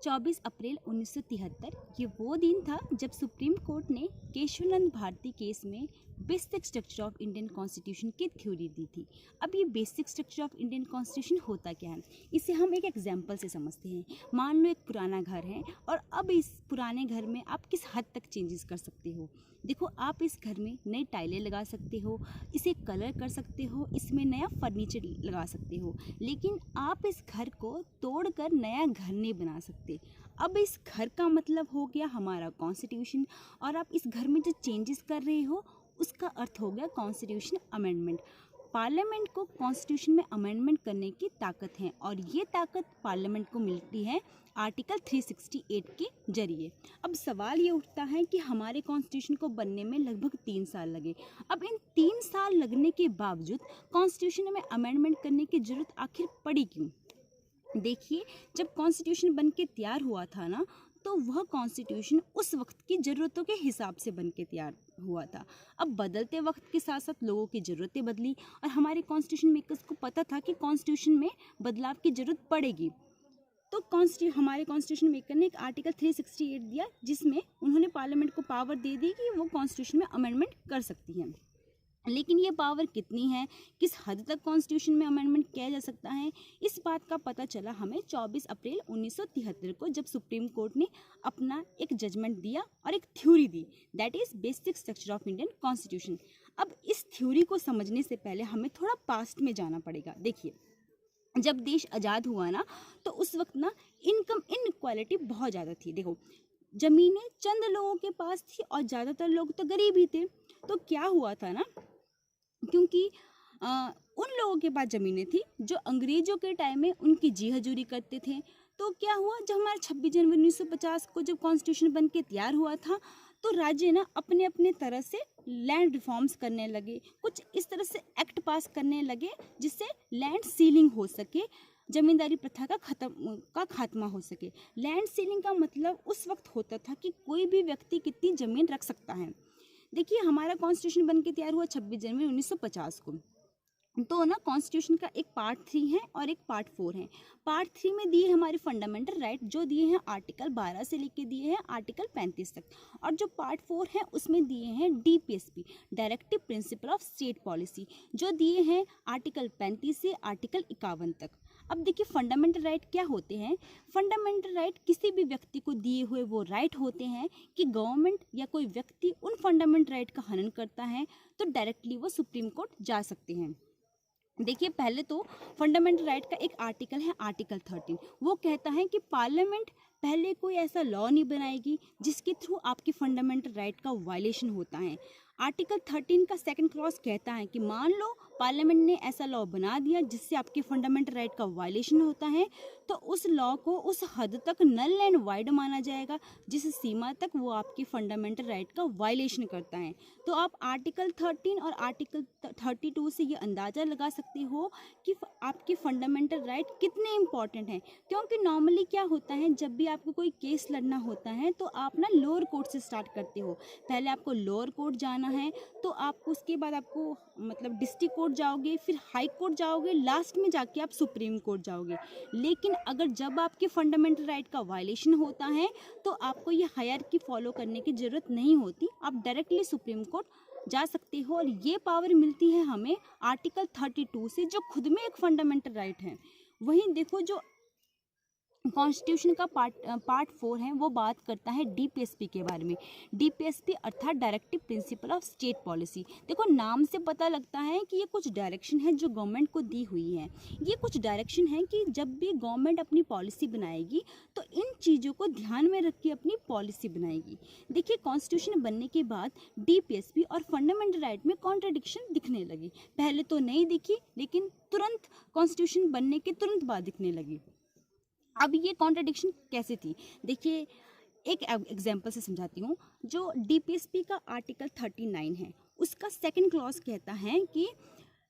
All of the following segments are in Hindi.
24 अप्रैल 1973 ये वो दिन था जब सुप्रीम कोर्ट ने केशवानंद भारती केस में basic structure of Indian constitution की थ्योरी दी थी। अब ये basic structure of Indian constitution होता क्या है, इसे हम एक एग्जांपल से समझते हैं। मान लो एक पुराना घर है और अब इस पुराने घर में आप किस हद तक चेंजेस कर सकते हो। देखो, आप इस घर में नई टाइलें लगा सकते हो, इसे कलर कर सकते हो, इसमें नया फर्नीचर लगा सकते हो, लेकिन आप इस घर को तोड़कर नया घर नहीं बना सकते। अब इस घर का मतलब हो गया हमारा कॉन्स्टिट्यूशन, और आप इस घर में जो चेंजेस कर रहे हो उसका अर्थ हो गया कॉन्स्टिट्यूशन अमेंडमेंट। पार्लियामेंट को कॉन्स्टिट्यूशन में अमेंडमेंट करने की ताकत है और ये ताकत पार्लियामेंट को मिलती है आर्टिकल 368 के जरिए। अब सवाल ये उठता है कि हमारे कॉन्स्टिट्यूशन को बनने में लगभग 3 साल लगे। अब इन 3 साल लगने के बावजूद कॉन्स्टिट्यूशन में अमेंडमेंट करने की जरूरत आखिर पड़ी क्यों? देखिए, जब कॉन्स्टिट्यूशन बन के तैयार हुआ था ना, तो वह कॉन्स्टिट्यूशन उस वक्त की ज़रूरतों के हिसाब से बन के तैयार हुआ था। अब बदलते वक्त के साथ साथ लोगों की ज़रूरतें बदली और हमारे कॉन्स्टिट्यूशन मेकर्स को पता था कि कॉन्स्टिट्यूशन में बदलाव की ज़रूरत पड़ेगी। तो हमारे कॉन्स्टिट्यूशन मेकर ने एक आर्टिकल 368 दिया, जिसमें उन्होंने पार्लियामेंट को पावर दे दी कि वो कॉन्स्टिट्यूशन में अमेंडमेंट कर सकती है। लेकिन ये पावर कितनी है, किस हद तक कॉन्स्टिट्यूशन में अमेंडमेंट किया जा सकता है, इस बात का पता चला हमें 24 अप्रैल 1973 को, जब सुप्रीम कोर्ट ने अपना एक जजमेंट दिया और एक theory the, that is basic structure of Indian constitution. अब इस थ्योरी को समझने से पहले हमें थोड़ा पास्ट में जाना पड़ेगा। देखिए, जब देश आज़ाद हुआ ना, तो उस वक्त ना इनकम इनइक्वालिटी बहुत ज़्यादा थी। देखो, ज़मीनें चंद लोगों के पास थी और ज़्यादातर लोग तो गरीब ही थे। तो क्या हुआ था ना, क्योंकि उन लोगों के पास ज़मीनें थी जो अंग्रेज़ों के टाइम में उनकी जी हजूरी करते थे। तो क्या हुआ, जब हमारे 26 जनवरी 1950 को जब कॉन्स्टिट्यूशन बन के तैयार हुआ था, तो राज्य ना अपने अपने तरह से लैंड रिफॉर्म्स करने लगे, कुछ इस तरह से एक्ट पास करने लगे जिससे लैंड सीलिंग हो सके, जमींदारी प्रथा का खात्मा हो सके। लैंड सीलिंग का मतलब उस वक्त होता था कि कोई भी व्यक्ति कितनी ज़मीन रख सकता है। देखिए, हमारा कॉन्स्टिट्यूशन बन के तैयार हुआ 26 जनवरी 1950 को। तो ना कॉन्स्टिट्यूशन का एक पार्ट 3 है और एक पार्ट 4 है। पार्ट 3 में दिए हमारे फंडामेंटल राइट, जो दिए हैं आर्टिकल 12 से लेके दिए हैं आर्टिकल 35 तक, और जो पार्ट 4 है उसमें दिए हैं DPSP, directive principle of state policy, जो दिए हैं आर्टिकल 35 से आर्टिकल 51 तक। अब देखिए, फंडामेंटल राइट क्या होते हैं। फंडामेंटल राइट किसी भी व्यक्ति को दिए हुए वो राइट होते हैं कि गवर्नमेंट या कोई व्यक्ति उन फंडामेंटल राइट का हनन करता है तो डायरेक्टली वो सुप्रीम कोर्ट जा सकते हैं। देखिए, पहले तो फंडामेंटल राइट का एक आर्टिकल है आर्टिकल 13। वो कहता है कि पार्लियामेंट पहले कोई ऐसा लॉ नहीं बनाएगी जिसके थ्रू आपकी फंडामेंटल राइट का वायलेशन होता है। आर्टिकल 13 का सेकंड क्लॉज कहता है कि मान लो पार्लियामेंट ने ऐसा लॉ बना दिया जिससे आपके फंडामेंटल राइट का वायलेशन होता है, तो उस लॉ को उस हद तक नल एंड वाइड माना जाएगा जिस सीमा तक वो आपकी फंडामेंटल राइट का वायलेशन करता है। तो आप आर्टिकल 13 और आर्टिकल 32 से ये अंदाज़ा लगा सकते हो कि आपकी फंडामेंटल राइट कितने इंपॉर्टेंट हैं। क्योंकि नॉर्मली क्या होता है, जब भी आपको कोई केस लड़ना होता है तो आप ना लोअर कोर्ट से स्टार्ट करते हो। पहले आपको लोअर कोर्ट जाना है, तो आपको उसके बाद आपको मतलब डिस्ट्रिक्ट कोर्ट जाओगे, फिर हाई कोर्ट जाओगे, लास्ट में जाके आप सुप्रीम कोर्ट जाओगे। लेकिन अगर जब आपके फंडामेंटल राइट का वायलेशन होता है तो आपको ये हायरार्की फॉलो करने की ज़रूरत नहीं होती, आप डायरेक्टली सुप्रीम कोर्ट जा सकते हो। और ये पावर मिलती है हमें आर्टिकल 32 से, जो खुद में एक फंडामेंटल राइट है। वहीं देखो, जो कॉन्स्टिट्यूशन का पार्ट 4 है वो बात करता है डीपीएसपी के बारे में। डीपीएसपी अर्थात directive principle of state policy. देखो, नाम से पता लगता है कि ये कुछ डायरेक्शन है जो गवर्नमेंट को दी हुई है। ये कुछ डायरेक्शन है कि जब भी गवर्नमेंट अपनी पॉलिसी बनाएगी तो इन चीज़ों को ध्यान में रख के अपनी पॉलिसी बनाएगी। देखिए, कॉन्स्टिट्यूशन बनने के बाद डीपीएसपी और फंडामेंटल राइट में कॉन्ट्रडिक्शन दिखने लगी। पहले तो नहीं दिखी, लेकिन तुरंत कॉन्स्टिट्यूशन बनने के तुरंत बाद दिखने लगी। अब ये कॉन्ट्रडिक्शन कैसे थी, देखिए एक एग्जांपल से समझाती हूँ। जो डीपीएसपी का आर्टिकल 39 है, उसका सेकंड क्लॉज कहता है कि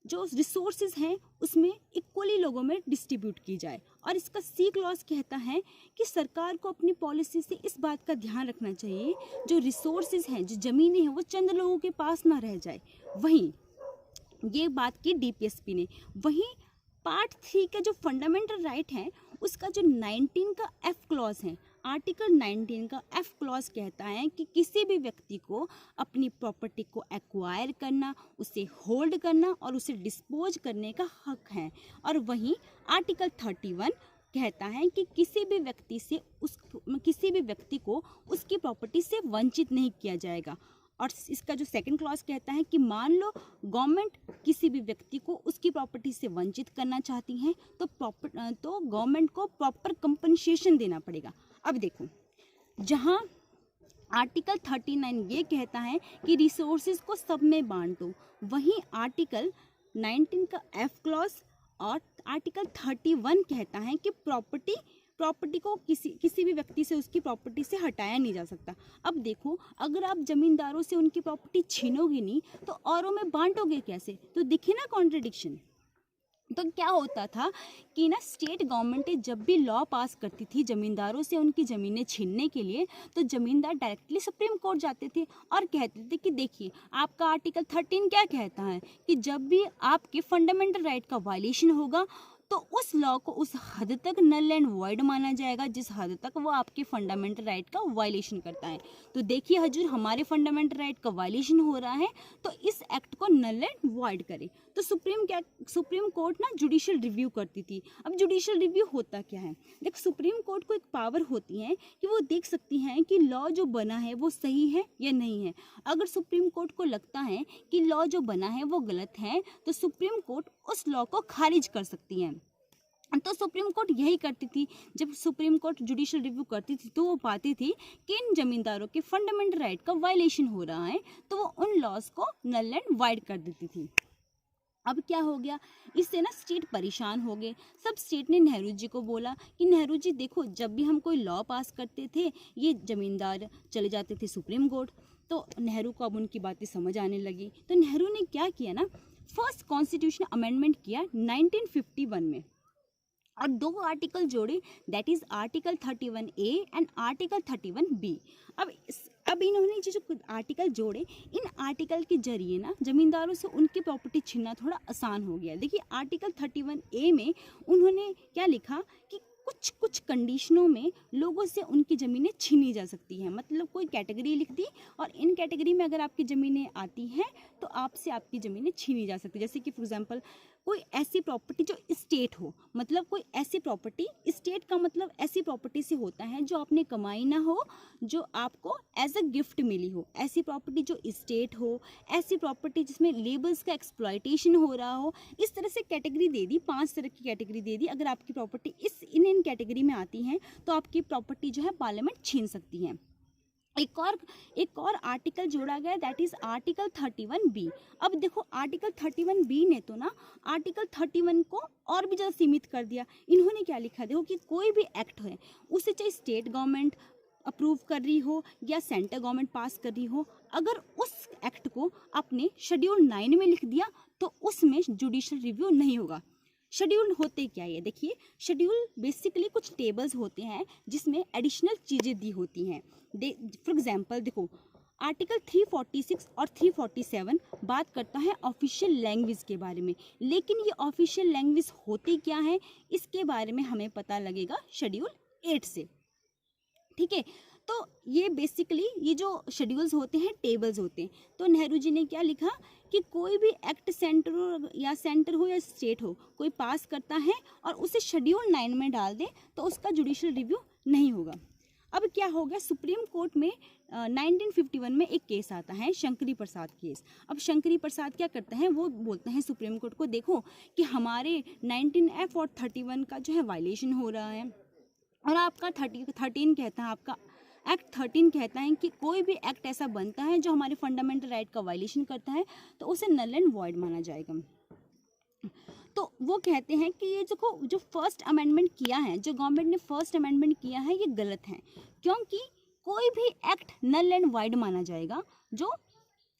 जो रिसोर्सेज हैं उसमें इक्वली लोगों में डिस्ट्रीब्यूट की जाए, और इसका सी क्लॉज कहता है कि सरकार को अपनी पॉलिसी से इस बात का ध्यान रखना चाहिए जो रिसोर्सेज हैं, जो ज़मीनें हैं, वो चंद लोगों के पास ना रह जाए। वहीं ये बात की डीपीएसपी ने। वहीं पार्ट 3 का जो फंडामेंटल राइट है उसका जो 19 का एफ क्लॉज है, आर्टिकल 19 का एफ क्लॉज कहता है कि किसी भी व्यक्ति को अपनी प्रॉपर्टी को एक्वायर करना, उसे होल्ड करना और उसे डिस्पोज करने का हक है। और वहीं आर्टिकल 31 कहता है कि किसी भी व्यक्ति को उसकी प्रॉपर्टी से वंचित नहीं किया जाएगा। और इसका जो सेकंड क्लॉज कहता है कि मान लो गवर्नमेंट किसी भी व्यक्ति को उसकी प्रॉपर्टी से वंचित करना चाहती है तो गवर्नमेंट को प्रॉपर कंपनसेशन देना पड़ेगा। अब देखो, जहाँ आर्टिकल 39 ये कहता है कि रिसोर्सेज को सब में बांटो, वहीं आर्टिकल 19 का एफ क्लॉज और आर्टिकल 31 कहता है कि प्रॉपर्टी को किसी भी व्यक्ति से उसकी प्रॉपर्टी से हटाया नहीं जा सकता। अब देखो, अगर आप जमींदारों से उनकी प्रॉपर्टी छीनोगे नहीं तो औरों में बांटोगे कैसे? तो दिखे ना कॉन्ट्रडिक्शन। तो क्या होता था कि ना स्टेट गवर्नमेंटें जब भी लॉ पास करती थी जमींदारों से उनकी ज़मीनें छीनने के लिए, तो जमींदार डायरेक्टली सुप्रीम कोर्ट जाते थे और कहते थे कि देखिए आपका आर्टिकल 13 क्या कहता है कि जब भी आपके फंडामेंटल राइट का वायलेशन होगा तो उस लॉ को उस हद तक नल एंड वॉइड माना जाएगा जिस हद तक वो आपके फंडामेंटल राइट का वायलेशन करता है। तो देखिए हजूर, हमारे फंडामेंटल राइट का वायलेशन हो रहा है तो इस एक्ट को नल एंड वॉइड करे। तो सुप्रीम कोर्ट ना जुडिशियल रिव्यू करती थी। अब जुडिशियल रिव्यू होता क्या है? देख, सुप्रीम कोर्ट को एक पावर होती है कि वो देख सकती हैं कि लॉ जो बना है वो सही है या नहीं है। अगर सुप्रीम कोर्ट को लगता है कि लॉ जो बना है वो गलत है तो सुप्रीम कोर्ट उस लॉ को खारिज कर सकती है। तो सुप्रीम कोर्ट यही करती थी। जब सुप्रीम कोर्ट जुडिशियल रिव्यू करती थी तो वो पाती थी कि इन जमींदारों के फंडामेंटल राइट का वायलेशन हो रहा है, तो वो उन लॉज को नल एंड वाइड कर देती थी। अब क्या हो गया, इससे ना स्टेट परेशान हो गए। सब स्टेट ने नेहरू जी को बोला कि नेहरू जी देखो, जब भी हम कोई लॉ पास करते थे ये जमींदार चले जाते थे सुप्रीम कोर्ट। तो नेहरू को अब उनकी बातें समझ आने लगी। तो नेहरू ने क्या किया ना, फर्स्ट कॉन्स्टिट्यूशन अमेंडमेंट किया 1951 में और 2 आर्टिकल जोड़े, that is article 31A and article 31B। अब इन्होंने जो आर्टिकल जोड़े, इन आर्टिकल के जरिए ना जमींदारों से उनकी प्रॉपर्टी छीनना थोड़ा आसान हो गया। देखिए आर्टिकल 31A में उन्होंने क्या लिखा कि कुछ कंडीशनों में लोगों से उनकी ज़मीनें छीनी जा सकती हैं। मतलब कोई कैटेगरी लिख दी और इन कैटेगरी में अगर आपकी ज़मीनें आती हैं तो आपसे आपकी ज़मीनें छीनी जा सकती है। जैसे कि फॉर एग्जांपल कोई ऐसी प्रॉपर्टी जो स्टेट हो, मतलब कोई ऐसी प्रॉपर्टी, स्टेट का मतलब ऐसी प्रॉपर्टी से होता है जो आपने कमाई ना हो, जो आपको एज अ गिफ्ट मिली हो। ऐसी प्रॉपर्टी जो स्टेट हो, ऐसी प्रॉपर्टी जिसमें लेबर्स का एक्सप्लॉयटेशन हो रहा हो। इस तरह से कैटेगरी दे दी, 5 तरह की कैटेगरी दे दी। अगर आपकी प्रॉपर्टी इन कैटेगरी में आती है तो आपकी प्रॉपर्टी जो है पार्लियामेंट छीन सकती है। एक और आर्टिकल जोड़ा गया, दैट इज आर्टिकल 31B। अब देखो आर्टिकल 31B ने तो ना आर्टिकल 31 को और भी ज़्यादा सीमित कर दिया। इन्होंने क्या लिखा, देखो कि कोई भी एक्ट है उसे चाहे स्टेट गवर्नमेंट अप्रूव कर रही हो या सेंट्रल गवर्नमेंट पास कर रही हो, अगर उस एक्ट को आपने शेड्यूल 9 में लिख दिया तो उसमें जुडिशियल रिव्यू नहीं होगा। शेड्यूल होते क्या है, देखिए शेड्यूल बेसिकली कुछ टेबल्स होते हैं जिसमें एडिशनल चीज़ें दी होती हैं। फॉर एग्जांपल देखो आर्टिकल 346 और 347 बात करता है ऑफिशियल लैंग्वेज के बारे में, लेकिन ये ऑफिशियल लैंग्वेज होती क्या है इसके बारे में हमें पता लगेगा शेड्यूल 8 से। ठीक है, तो ये बेसिकली ये जो शेड्यूल्स होते हैं टेबल्स होते हैं। तो नेहरू जी ने क्या लिखा कि कोई भी एक्ट सेंटर हो या स्टेट हो, कोई पास करता है और उसे शेड्यूल 9 में डाल दे तो उसका जुडिशियल रिव्यू नहीं होगा। अब क्या हो गया, सुप्रीम कोर्ट में 1951 में एक केस आता है, शंकरी प्रसाद केस। अब शंकरी प्रसाद क्या करते हैं, वो बोलते हैं सुप्रीम कोर्ट को, देखो कि हमारे 19F और 31 का जो है वायलेशन हो रहा है और आपका 13 कहता है, आपका एक्ट 13 कहता है कि कोई भी एक्ट ऐसा बनता है जो हमारे फंडामेंटल राइट का वायलेशन करता है तो उसे नल एंड वॉइड माना जाएगा। तो वो कहते हैं कि ये जो फर्स्ट अमेंडमेंट किया है, जो गवर्नमेंट ने फर्स्ट अमेंडमेंट किया है, ये गलत है, क्योंकि कोई भी एक्ट नल एंड वाइड माना जाएगा जो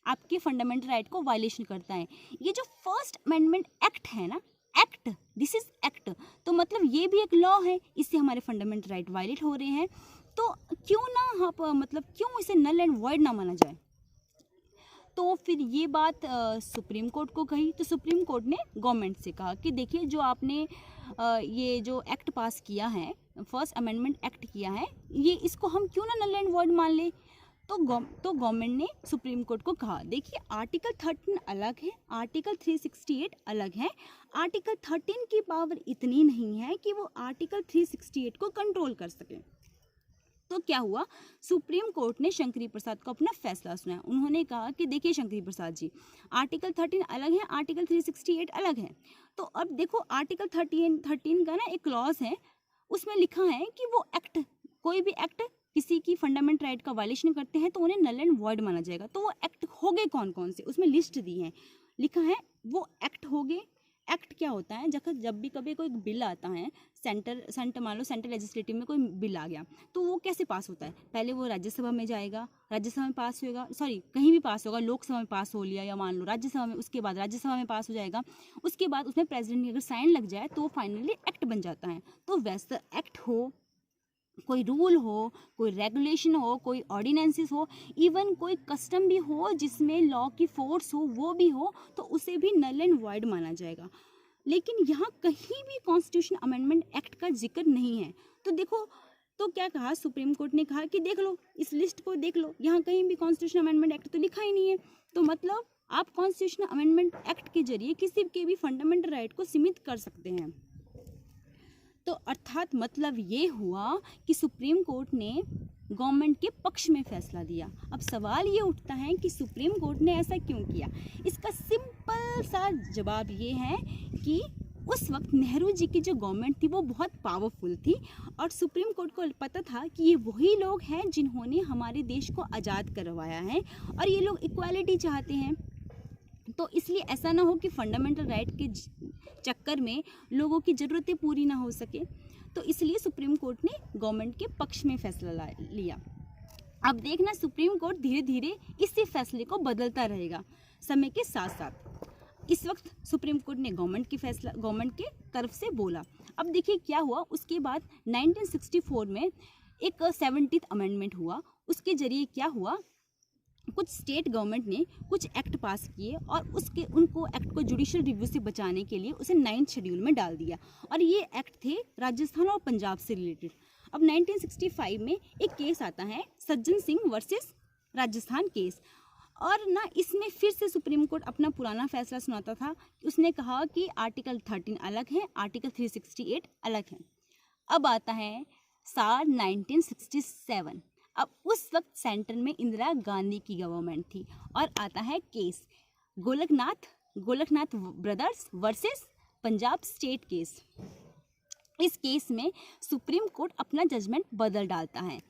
आपके फंडामेंटल राइट को वायलेशन करता है। ये जो फर्स्ट अमेंडमेंट एक्ट है ना, एक्ट, दिस इज एक्ट, तो मतलब ये भी एक लॉ है, इससे हमारे फंडामेंटल राइट वायलेट हो रहे हैं। तो क्यों ना मतलब क्यों इसे नल एंड वॉइड ना माना जाए। तो तो फिर ये बात सुप्रीम कोर्ट को कही, तो सुप्रीम कोर्ट ने गवर्नमेंट से कहा कि देखिए जो आपने ये जो एक्ट पास किया है, फर्स्ट अमेंडमेंट एक्ट किया है, ये इसको हम क्यों ना नल एंड वॉइड मान ले। तो गवर्नमेंट ने सुप्रीम कोर्ट को कहा देखिए आर्टिकल 13 अलग है, आर्टिकल 368 अलग है। आर्टिकल 13 की पावर इतनी नहीं है कि वो आर्टिकल 368 को कंट्रोल कर सके। तो क्या हुआ, सुप्रीम कोर्ट ने शंकरी प्रसाद को अपना फैसला सुनाया। उन्होंने कहा कि देखिए शंकरी प्रसाद जी, आर्टिकल 13 अलग है, आर्टिकल 368 अलग है। तो अब देखो आर्टिकल 13 का ना एक क्लॉज है, उसमें लिखा है कि वो एक्ट, कोई भी एक्ट किसी की फंडामेंटल राइट का वायलेशन करते हैं तो उन्हें नल एंड वॉइड माना जाएगा। तो वो एक्ट हो गए कौन कौन से, उसमें लिस्ट दी है, लिखा है वो एक्ट हो गए। एक्ट क्या होता है, जब भी कभी कोई बिल आता है, सेंटर मान लो सेंट्रल लेजिस्लेटिव में कोई बिल आ गया, तो वो कैसे पास होता है, पहले वो राज्यसभा में जाएगा, राज्यसभा में पास होगा, कहीं भी पास होगा, लोकसभा में पास हो लिया या मान लो राज्यसभा में, उसके बाद राज्यसभा में पास हो जाएगा, उसके बाद उसमें प्रेसिडेंट की अगर साइन लग जाए तो फाइनली एक्ट बन जाता है। तो वैसा एक्ट हो, कोई रूल हो, कोई रेगुलेशन हो, कोई ऑर्डिनेंसेस हो, इवन कोई कस्टम भी हो जिसमें लॉ की फोर्स हो, वो भी हो, तो उसे भी नल एंड वॉइड माना जाएगा। लेकिन यहाँ कहीं भी कॉन्स्टिट्यूशन अमेंडमेंट एक्ट का जिक्र नहीं है। तो देखो, तो क्या कहा सुप्रीम कोर्ट ने, कहा कि देख लो इस लिस्ट को, देख लो यहाँ कहीं भी कॉन्स्टिट्यूशन अमेंडमेंट एक्ट तो लिखा ही नहीं है। तो मतलब आप कॉन्स्टिट्यूशन अमेंडमेंट एक्ट के जरिए किसी के भी फंडामेंटल राइट को सीमित कर सकते हैं। तो अर्थात मतलब ये हुआ कि सुप्रीम कोर्ट ने गवर्नमेंट के पक्ष में फैसला दिया। अब सवाल ये उठता है कि सुप्रीम कोर्ट ने ऐसा क्यों किया। इसका सिंपल सा जवाब ये है कि उस वक्त नेहरू जी की जो गवर्नमेंट थी वो बहुत पावरफुल थी और सुप्रीम कोर्ट को पता था कि ये वही लोग हैं जिन्होंने हमारे देश को आज़ाद करवाया है और ये लोग इक्वालिटी चाहते हैं। तो इसलिए ऐसा ना हो कि फंडामेंटल राइट के चक्कर में लोगों की ज़रूरतें पूरी ना हो सके। तो इसलिए सुप्रीम कोर्ट ने गवर्नमेंट के पक्ष में फैसला लिया। अब देखना सुप्रीम कोर्ट धीरे धीरे इसी फैसले को बदलता रहेगा समय के साथ साथ। इस वक्त सुप्रीम कोर्ट ने गवर्नमेंट के तरफ से बोला। अब देखिए क्या हुआ, उसके बाद 1964 में एक 70th अमेंडमेंट हुआ। उसके जरिए क्या हुआ, कुछ स्टेट गवर्नमेंट ने कुछ एक्ट पास किए और उनको एक्ट को जुडिशियल रिव्यू से बचाने के लिए उसे 9th शेड्यूल में डाल दिया और ये एक्ट थे राजस्थान और पंजाब से रिलेटेड। अब 1965 में एक केस आता है, सज्जन सिंह वर्सेस राजस्थान केस, और ना इसमें फिर से सुप्रीम कोर्ट अपना पुराना फैसला सुनाता था। उसने कहा कि आर्टिकल 13 अलग है, आर्टिकल 368 अलग है। अब आता है साल 1967। अब उस वक्त सेंटर में इंदिरा गांधी की गवर्नमेंट थी और आता है case Golaknath brothers versus Punjab state case. इस केस में सुप्रीम कोर्ट अपना जजमेंट बदल डालता है।